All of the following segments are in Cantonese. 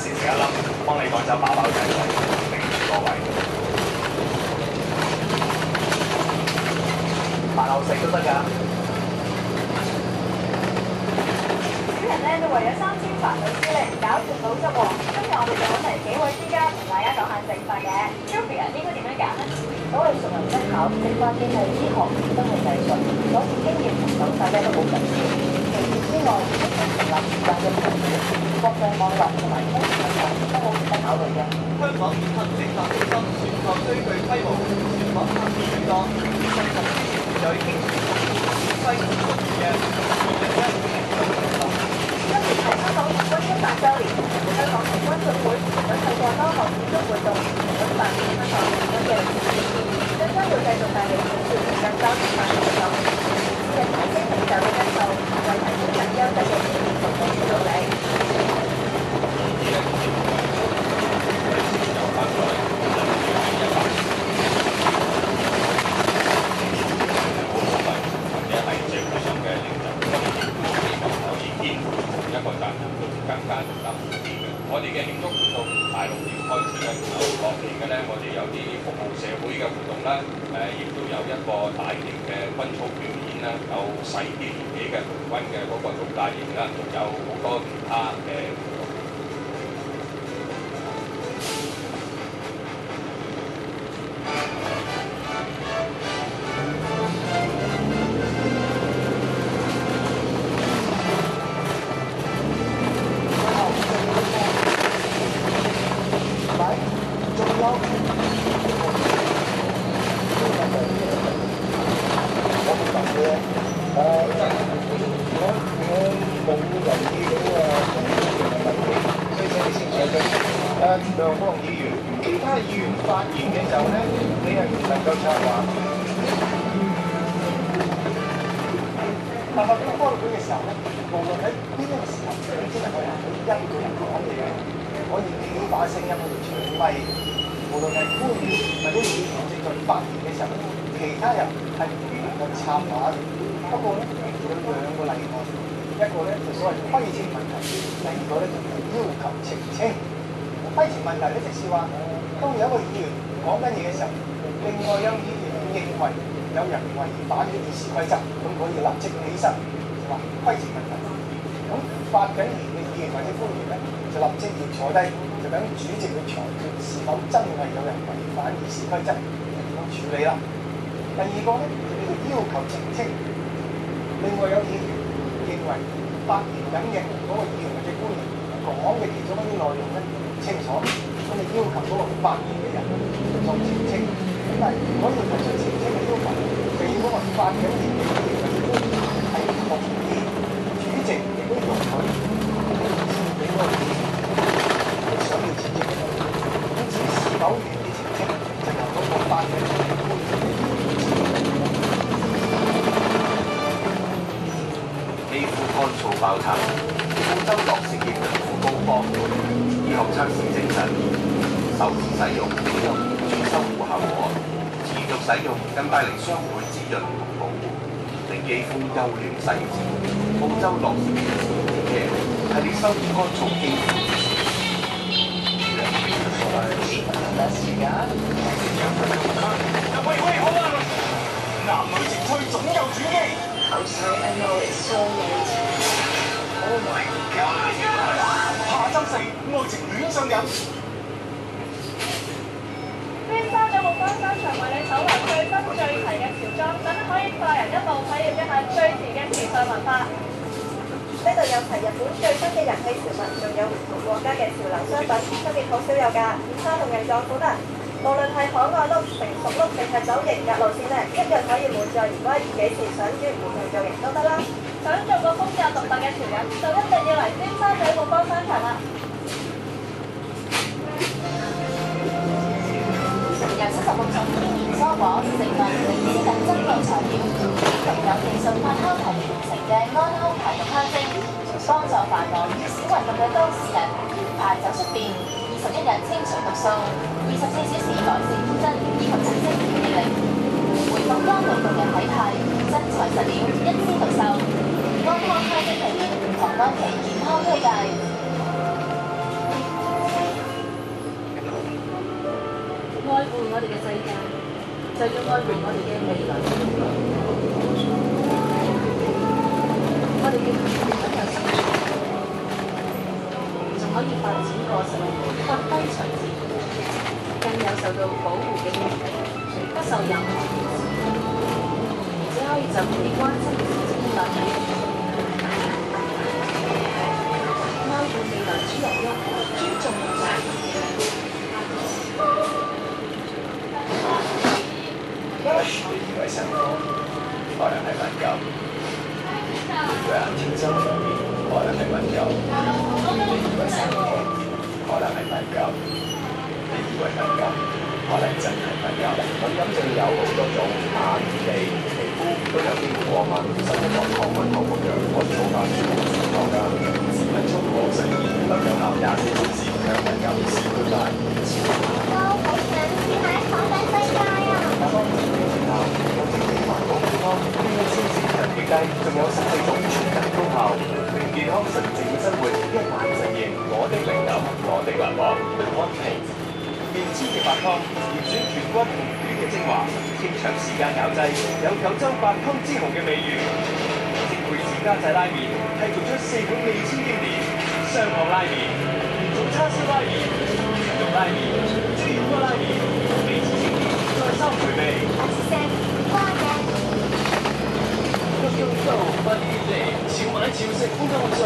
時時食一粒，幫你趕走飽飽仔仔，定個位。飯後食都得㗎。小人咧都為咗3000煩惱之力搞掂腦汁喎。今日我哋就揾嚟幾位專家同大家講下整法嘅。Joey 應該點樣揀呢？所謂熟能生巧，整法既係醫學，亦都係藝術，所以經驗同手勢咧都好緊要。除此之外，亦都成立時間嘅盤點、國際網絡同埋公司合作都好值得考慮嘅。香港電訊整合中心全國最具規模、全港客戶最多、世界最經濟最輝煌嘅今年係香港童軍100週年，香港童軍總會想透過多項演築活動，舉辦香港童軍嘅歷史意義，更加會繼續帶領青少年更多元化活動，以提升領袖嘅質素，為提供更優質嘅支持同工作努力。我哋嘅慶祝活動大陸要開始嘅，落嚟嘅咧，我哋有啲服務社會嘅活動啦，亦都有一個大型嘅軍操表演啦，有細啲年紀嘅童軍嘅嗰個動大型啦，仲有好多其他嘅活動。梁國雄議員，其他議員發言嘅時候咧，你係唔能夠插話。但係喺開會嘅時候咧，無論喺邊一個時候，總之係可以一個人講嘢，可以幾把聲音去搶咪。無論係官員或者議員正在發言嘅時候，其他人係唔能夠插話嘅。不過咧，有兩個例外，一個咧就所謂規程問題，第二個咧就係要求澄清。規程問題咧，即是話，當有一個議員講緊嘢嘅時候，另外有議員認為有人違反咗議事規則，咁可以立即起身話規程問題。咁發緊言嘅議員或者官員咧，就立即要坐低，就等主席去裁決是否真係有人違反議事規則，咁處理啦。第二個咧就叫做要求澄清，另外有議員認為發言緊嘅嗰個議員或者官員講嘅其中一啲內容咧，清楚，咁你要求嗰個發言嘅人作澄清。咁但係如果要提出澄清嘅要求，就要嗰個發言嘅議員或者官員係同意，主席亦都容許，先俾嗰個議員想要澄清嘅。咁至於是否願意澄清，就由嗰個發言嘅官員。肌膚乾燥爆痰，澳洲樂士液良膚膏方。醫學測試證實，首次使用並有顯著修護效果，持續使用更帶嚟雙倍滋潤同保護，令肌膚幼嫩細緻。澳洲樂士液嘅係你修護乾燥肌膚嘅時間。喂，好啊！男女情趣總有轉機。I'm sorry, I know it's so late. Oh my God！ 下週4，愛情戀上癮。邊花咗木瓜商場為你搜羅最新最齊嘅潮裝，等可以快人一步體驗一下最時嘅時尚文化。呢度有齊日本最新嘅人氣潮物，仲有唔同國家嘅潮流商品，分別好少有㗎，五花同人撞款啊！無論係可愛碌、成熟碌定係走型格路線咧，一樣可以滿載而歸，幾時想轉唔同造型都得啦。想做個風格獨特嘅潮人，就一定要嚟尖沙咀木瓜商場啦！由76種天然蔬果、植物、靈芝等珍貴材料，以及有技術發酵提煉成嘅安康排毒香精，幫助繁忙與少運動嘅都市人排走宿便，21日清除毒素，24小時改善膚質以及提升免疫力，回復肝腦動人體態，真材實料，一枝獨秀。安康香精系列，唐安琪健康推介。我哋嘅世界，就要愛護我哋嘅未來。我哋嘅人擁有生存，仲可以發展個性，發揮長處，更有受到保護嘅權利，不受任何歧視，只可以就佢哋關心嘅事情發起。愛護未來主人翁，尊重人類。你以為成功可能係敏感，你以為天生方面可能係敏感，你以為成功可能係敏感，你以為敏感可能真係敏感。敏感症有好多種，眼、鼻、皮膚都有機會過敏。新一代抗敏口服藥可以好快舒緩症狀㗎。自問速過實驗，能有效24小時向敏感試推翻。好想試下闖緊世界啊！有正經環保健康，呢個先至人極低，仲有14種全能功效，令健康純正嘅生活一晚實現。我的靈感，我的環保，安平面千嘅8湯，嚴選全軍紅魚嘅精華，經長時間熬製，有九州8湯之紅嘅美譽。即配自家製拉麵，係做出4款味千經典，雙項拉麵、連續叉燒拉麵、全肉拉麵、豬肉鍋拉麵，味千經典，再三回味。優秀不於地，潮買潮食歡樂盡，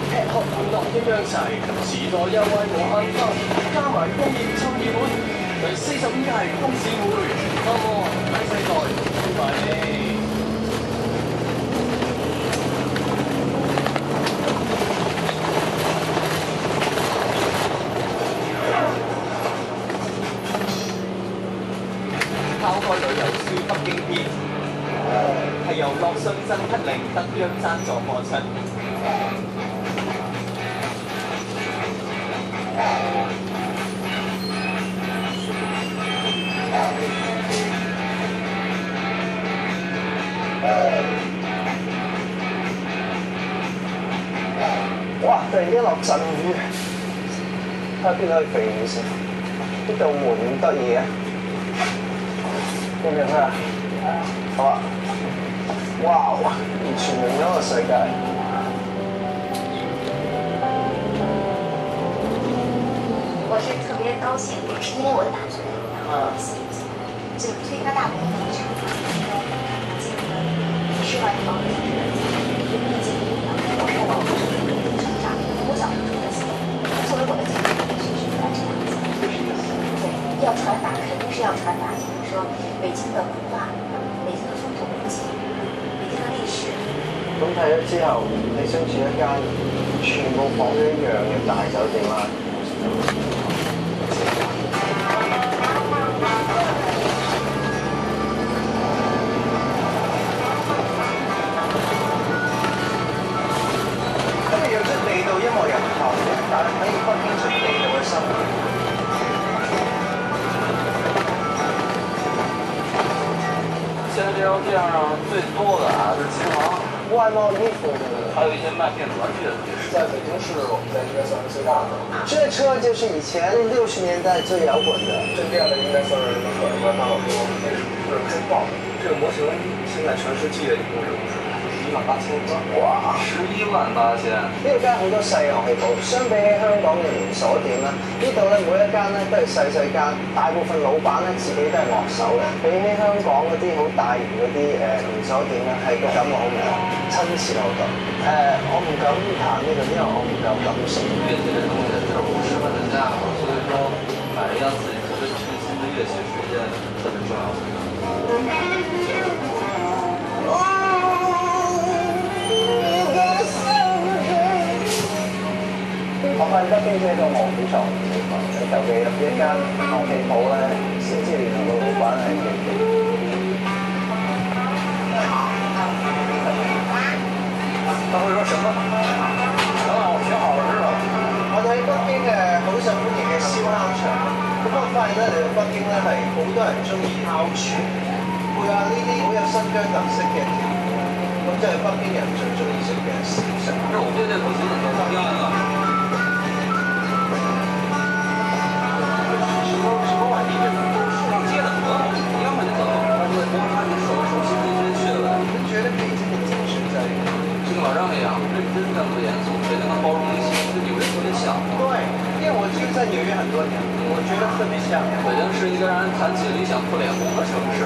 吃喝玩樂一樣齊，時代優惠無限分，加埋公益創意會，第45屆公市會，安安大世代，快啲！拋開旅遊書北京篇。係由樂信鎮匹靈特約贊助播出。哇！突然間落陣雨，睇下邊度可以避雨先。呢道門咁得意嘅，見唔見啊？好啊！哇！完全另一個世界。我是特別高興，是因為我的大學，然後就推科大的那一場，進入室外防疫的一个经历，我看到我的成长，我想出的心，作为我的经历是这样子。对，要傳達肯定是要傳達，就是說北京的文化、北京的風土民情、北京的歷史。咁睇咗之後，你想住一間全部房都一樣嘅大酒店啦。咁你有出地道音樂人頭，但係可以分清出地道嘅生活。现在这条街上最多的啊是琴行，外贸衣服的，还有一些卖电子玩具的。在北京市，我们在应该算是最大的。这车就是以前60年代最摇滚的，这样的应该算是能可能大好多，是中爆的。这个模型现在全世界一共有118000個。哇118000。呢度間好多細樂器鋪，相比起香港嘅連鎖店咧，呢度咧每一間咧都係細間，大部分老闆咧自己都係樂手嘅。比起香港嗰啲好大型嗰啲連鎖店咧，係個感覺好唔同，親切好多。我唔敢彈呢度，因為我唔夠感性。乐器这东西就是50万的价格，所以说买一样自己特别称心的乐器是一件特别重要的事情。我發現北京呢個樂器藏嘅地方，尤其入一間樂器鋪咧，先知原來個老闆係幾勁。他會說什麼？挺好吃啊！我哋喺北京好受歡迎嘅燒烤場，咁我發現咧嚟到北京咧係好多人中意烤串，配下呢啲好有新疆特色嘅甜點，咁就係北京人最中意食嘅小食。但是我对这口型怎么不一样啊？什么玩意？这是街的。对，因为我就在纽约很多年，我觉得特别像。北京是一个让人谈起理想不脸红的城市。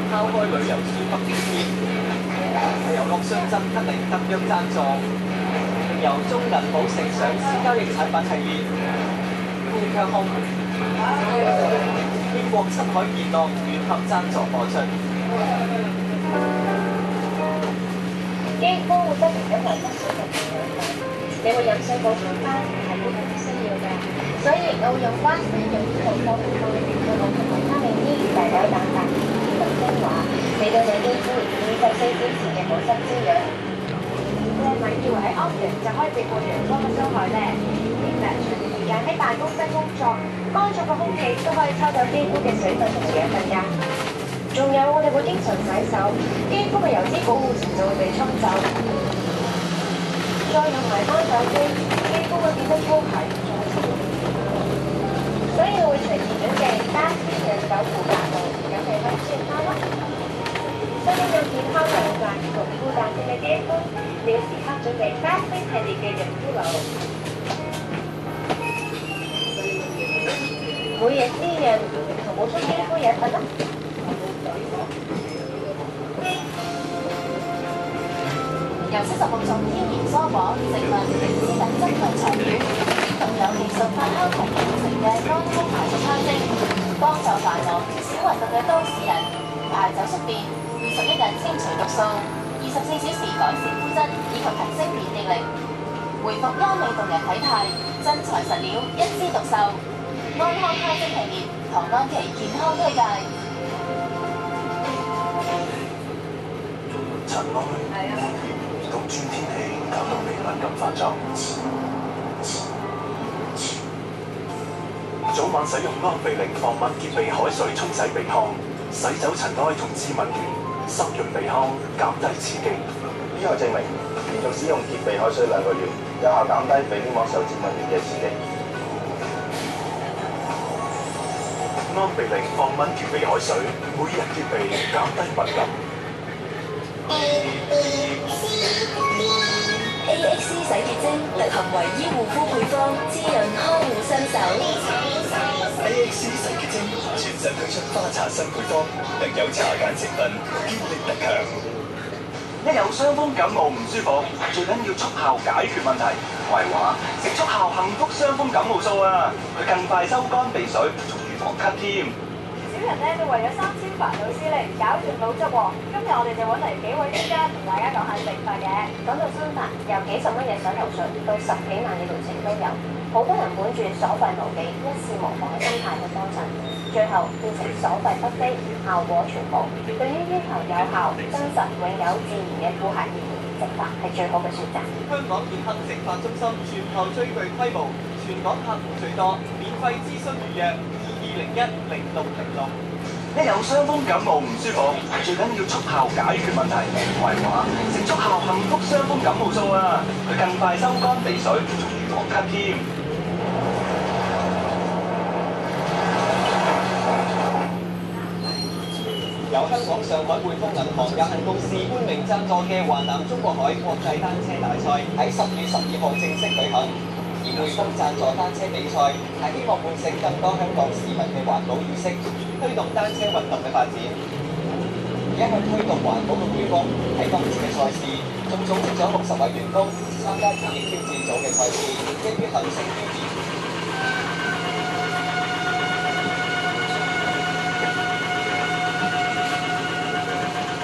拋開旅遊書北極線，遊樂信真吉利特約贊助，由中銀寶盛上市交易產品系列，富強控，英國七海健樂聯合贊助播出。肌膚會不停咁維生素嘅營養，你會飲水補充翻係必須要嘅，所以我會用關水用呢個方法幫你補充維他命 E、大豆蛋白、同精華，俾到你肌膚24小時嘅保濕滋養。你係咪以為喺 office 就可以避過陽光嘅傷害呢？其實長時間喺辦公室工作，乾燥嘅空氣都可以抽走肌膚嘅水分同養分㗎。仲有我哋會經常洗手，肌膚嘅油脂保護層就會被沖走。再用埋乾手機，肌膚會變得粗糙。所以我會隨時準備單天嘅手護甲度，咁你可以穿翻咯。想擁有健康亮澤同富彈性嘅肌膚，你要時刻準備 Fastly 系列嘅潤膚露。每日滋潤同補充肌膚養分啦。由76種天然蔬果、植物、靈芝等珍貴材料，獨有技術發酵提煉成嘅乾膚排毒香精，幫助繁忙少運動嘅都市人排走宿便，21日清除毒素，24小時改善膚質以及提升免疫力，回復優美動人體態，真材實料，一枝獨秀。安康香精系列，唐安琪健康推介。塵埃同轉天氣搞到鼻敏感發作，早晚使用安鼻靈防敏潔鼻海水沖洗鼻腔，洗走塵埃同致敏源，濕潤鼻腔，減低刺激。醫學證明，連續使用潔鼻海水2個月，有效減低鼻黏膜受致敏源嘅刺激。安鼻靈防敏潔鼻海水，每日潔鼻，減低敏感。AXC 洗潔精特含維 E 護膚配方，滋潤呵護新手。AXC 洗潔精全新推出花茶新配方，特有茶鹼成分，堅力特強。一有傷風感冒唔舒服，最緊要速效解決問題。我係話食速效幸福傷風感冒素啊，佢更快收乾鼻水，仲預防咳添。少人咧都為咗3000煩惱絲嚟搞掂腦汁喎。今日我哋就揾嚟幾位專家同大家講下食法嘅。講到生法，由幾十蚊嘅洗頭水到10幾萬嘅療程都有，好多人本住所費無幾、一試無妨嘅心態去幫襯，最後變成所費不菲，效果全無。對於要求有效、真實、永久、自然嘅顧客而言，食法係最好嘅選擇。香港健康食法中心全球最具規模，全港客戶最多，免費諮詢預約22010606。一有傷風感冒唔舒服，最緊要速效解決問題。我係話食速效幸福傷風感冒素啊，佢更快收乾鼻水，仲預防咳添。由香港上海匯豐銀行有限公司冠名贊助嘅華南中國海國際單車大賽喺10月12號正式舉行。而匯豐贊助單車比賽係希望喚醒更多香港市民嘅環保意識，推動單車運動嘅發展。而一向推動環保嘅匯豐喺今次嘅賽事，仲組織咗60位員工參加田徑挑戰組嘅賽事，一於行勝於年。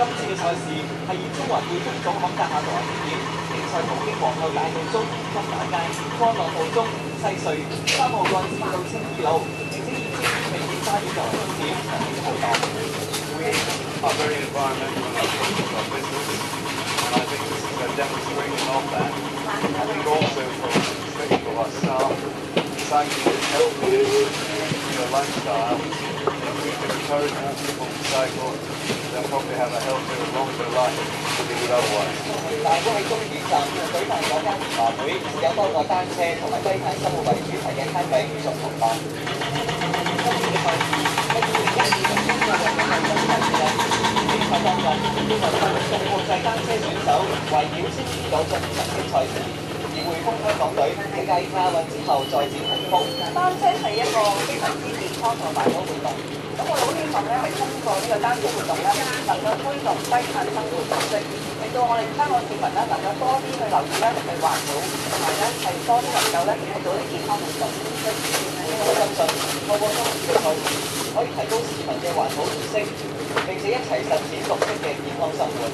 今次嘅賽事係以中環匯豐總行轄下作為起點，比賽途經皇后大道中、金馬街、干諾道中、西隧、3號幹線到青衣路，並且以青衣美景花園作為終點，長期浩蕩。We are very environmental in our business, and I think this is a demonstration of that. I think also from respect for our staff, cycling is healthy, it's a lifestyle. We can encourage more people to cycle. they'll probably have a healthier, longer life than they would otherwise. 但係都喺中遠站舉辦咗間研討會，有多個單車同埋低碳生活為主題嘅攤位陸續籌辦。今年嘅賽事喺2012年中國嘅亞洲賽事咧，比賽當日亦有6個國際單車選手圍繞青衣有進行神經賽事。而匯豐香港隊喺繼亞運之後再展雄風。單車係一個非常之健康同埋環保活動。咁我好希望咧係通過呢個單車活動咧，能夠推動低碳生活模式，令到我哋香港市民咧能夠多啲去留意咧係環保，同埋咧係多啲能夠咧去做啲健康活動。我相信透過今次嘅賽事，可以提高市民嘅環保意識，並且一齊實踐綠色嘅健康生活。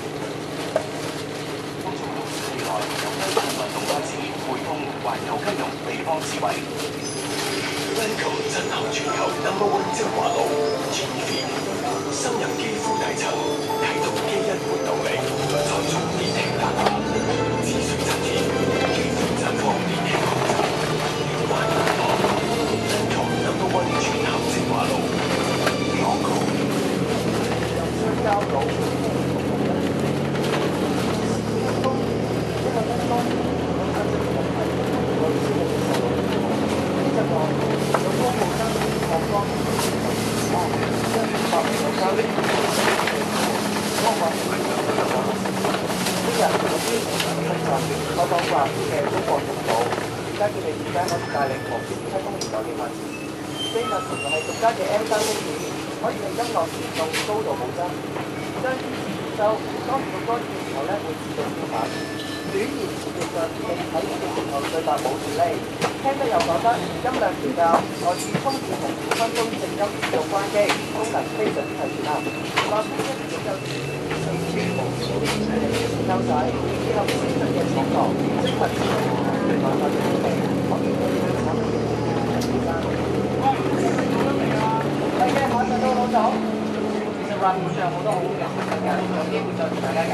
運動開始，匯豐環球金融地方智慧 ，Welcome 震撼全球 No.1 精華路 ，GV 深入肌膚底層，啟動基因活動力，再從年輕淡化，滋水增添，肌膚綻放年輕光澤，療患難忘 ，Welcome No.1 全合精華路，廣告。我講話嘅中國鐵路，而家佢哋而家可以帶領航天7公年代嘅發展。技術同埋係獨家嘅 M3 芯片，可以令音樂傳送高度保真。將電磁接收，當住個干擾時候咧會自動消反。短延遲技術令睇嘅時候對白冇斷離，聽得又覺得，音量調校，來自充電同5分鐘靜音自動關機，功能非常之齊全啦。話本身亦有4G無線優勢，結合先進嘅網絡，精密智能，內發嘅設備，可以對你產品嘅係嘅，馬上到老總。其實話本上好多好嘅選擇㗎，有機會再同大家揀。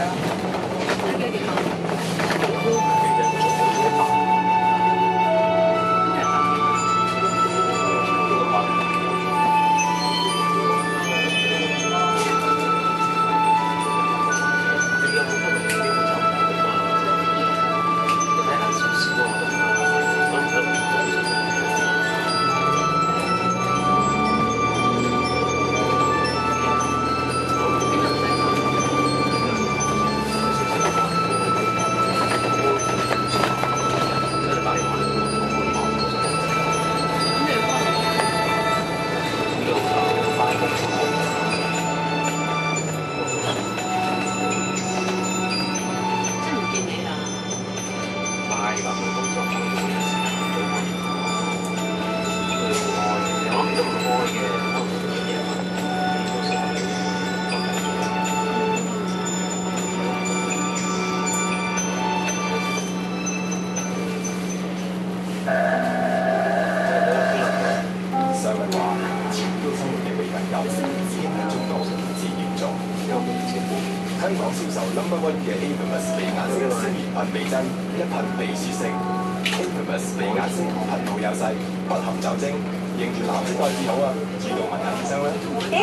香港銷售 No.1 嘅 Infamous 鼻眼式消炎噴鼻針，一噴鼻舒適。Infamous 鼻眼式噴霧有勢，不含酒精，認住藍色蓋至好啊！主動問下醫生啦。點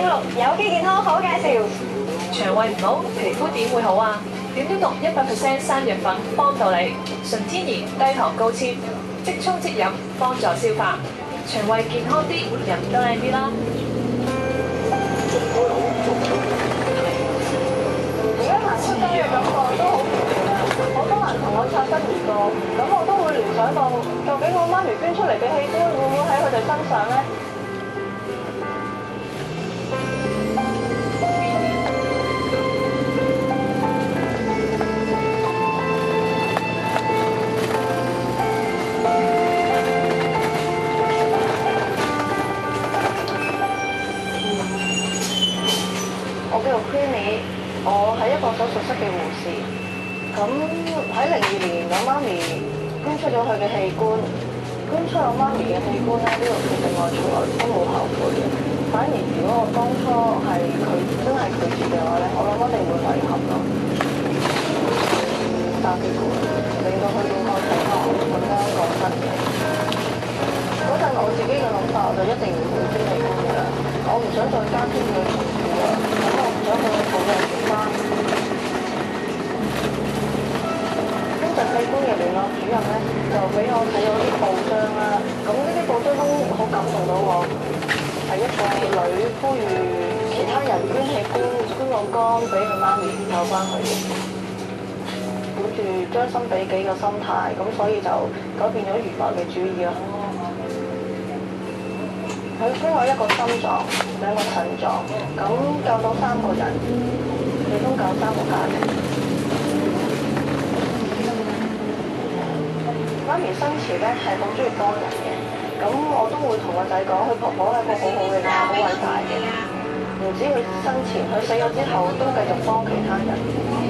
6有機健康好介紹。腸胃唔好，皮膚點會好啊？點6 100% 山藥粉幫到你，純天然低糖高纖，即沖即飲幫助消化，腸胃健康啲，人都靚啲啦。而家行出街嘅感覺都好奇妙啊！好多人同我擦身而過，咁我都會聯想到，究竟我媽咪捐出嚟嘅器官會唔會喺佢哋身上咧？我叫做 Queenie， 我係一個手術室嘅護士。咁喺02年，我媽咪捐出咗佢嘅器官，捐出我媽咪嘅器官咧，呢個決定我從來都冇後悔嘅。反而如果我當初係真係拒絕嘅話咧，我諗一定會遺憾咯。但結果令到佢要我睇下我咁樣講真嘅。嗰陣我自己嘅諗法，我就一定唔會捐器官㗎啦。我唔想再加添佢痛苦啊。俾我睇咗啲報章啦，咁呢啲報章都好感動到我，係一個女呼籲其他人捐器官腦幹俾佢媽咪救翻佢嘅，抱住將心比己嘅心態，咁所以就改變咗原來嘅主意啦。佢捐我一個心臟、2個腎臟，咁救到3個人，其中救3個家庭。媽咪生前咧係好中意幫人嘅，咁我都會同個仔講，佢婆婆係個好好嘅人，好偉大嘅。唔止佢生前，佢死咗之後都繼續幫其他人。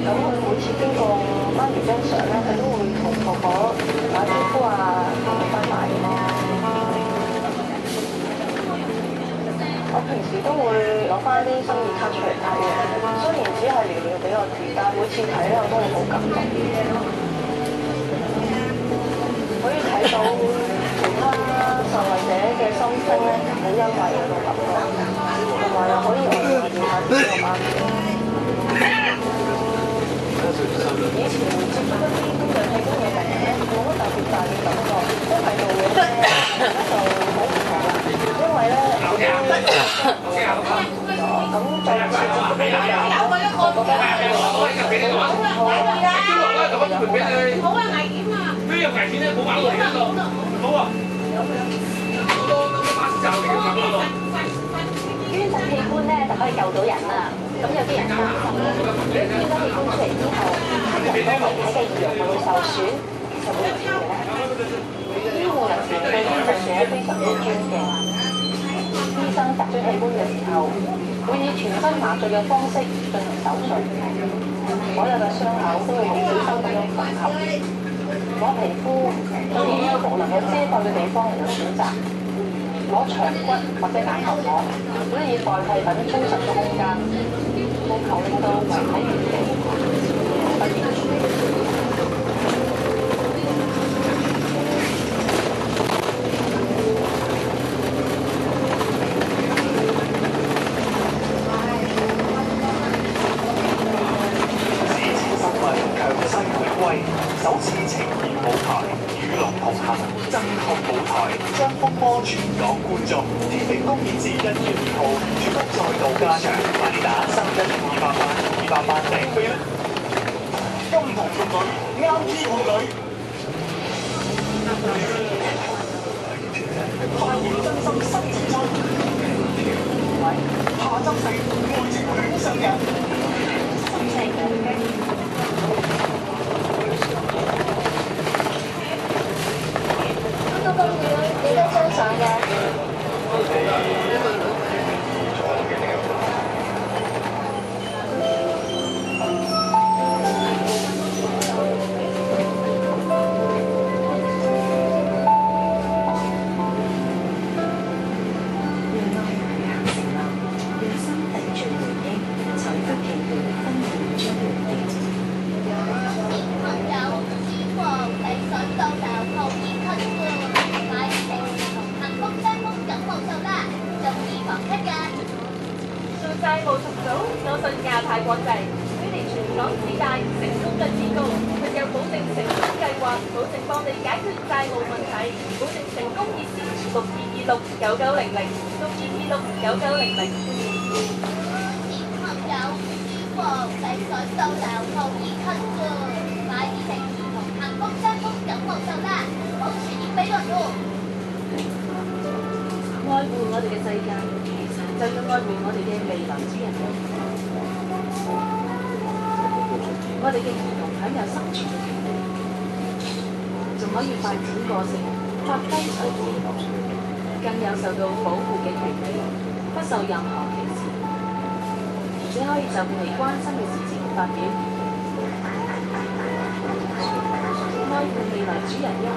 咁佢每次經過媽咪張相咧，佢都會同婆婆打招呼啊，同佢拜拜。我平時都會攞翻啲心意卡出嚟睇嘅，雖然只係寥寥幾個字，但係每次睇咧我都會好感動。可以睇到其他受惠者嘅心聲咧，好欣慰嗰種感覺，同埋又可以我哋見下自己個媽咪。以前接觸一啲捐贈器官嘅病人咧，冇乜特別大嘅感覺，都係做嘢啫，而家就好唔同啦，因為咧我都咁再次接觸呢啲病人，我覺得係好好啊，危險啊！呢樣危險咧，冇玩過嚟呢度，好啊！好多巴士站嚟嘅嘛嗰度。捐贈器官咧就可以救到人啦。咁有啲人擔心咧，如果捐咗器官出嚟之後，人體嘅儀容會受損，其實會點嘅咧？醫護人員對捐贈者非常之尊敬，醫生摘咗器官嘅時候，會以全身麻醉嘅方式進行手術，所有嘅傷口都會好小心咁樣縫合。攞皮膚對於一個能夠遮蓋嘅地方嚟到選擇，攞長骨或者硬頭膜，可以代替品充實咗空間，務求令到遺體原地不變。首次呈現舞台，與龍同行，震撼舞台，將風魔全港觀眾。天地公演至1月2號，絕不再度加場，快啲打31200萬訂飛啦！金童玉女，啱醫護女。太極真心新節目，下週4愛情戀上人。幾多張相嘅？債務重組，我信亞太國際，佢哋全港最大成功率至高，佢有保證成功計劃，保證幫你解決債務問題，保證成功熱線62269900，62269900。朋友，希望你想到流後而吞喎，買啲定兒童幸福雙福感冒就啦，冇傳染俾人喎。愛護我哋嘅世界，就要愛護我哋嘅未來之人。我哋嘅兒童享有生存嘅權利，仲可以發展個性，發揮才智，更有受到保護嘅權利，不受任何歧視，而且可以就佢哋關心嘅事情發表言論。愛護未來主人一。